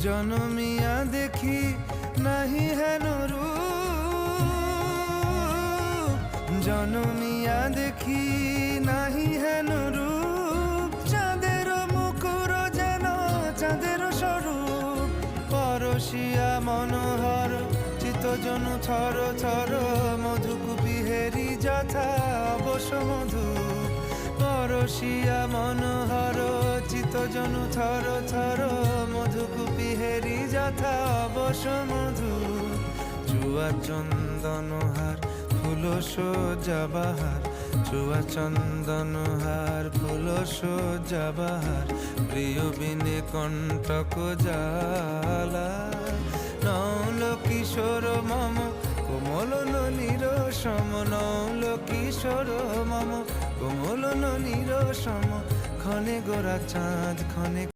জনমিয়া দেখি নাহি হেন রূপ, জনমিয়া দেখি নাহি হেন রূপ। চাঁদের মুকুর যেন চাঁদের স্বরূপ, পরশিয়া মনোহর চিত্তজনু থর থর। মধুকুপি হেরি যথা অবশ্য মধু, পরশিয়া মনোহর চিত্তজনু থর থর। মধুকুপি হেরি যথা অবশ্য মধু। চুয়া চন্দনহার ফুল সজ্জা বাহার, চুয়া চন্দনহার ফুল সজ্জা বাহার। প্রিয় বিনে কণ্টক জ্বালা, নৌল কিশোর মম কোমল ননীর সম। নৌল কিশোর মম কোমল ননীর সম। ক্ষণে গোরা চাঁদ ক্ষণে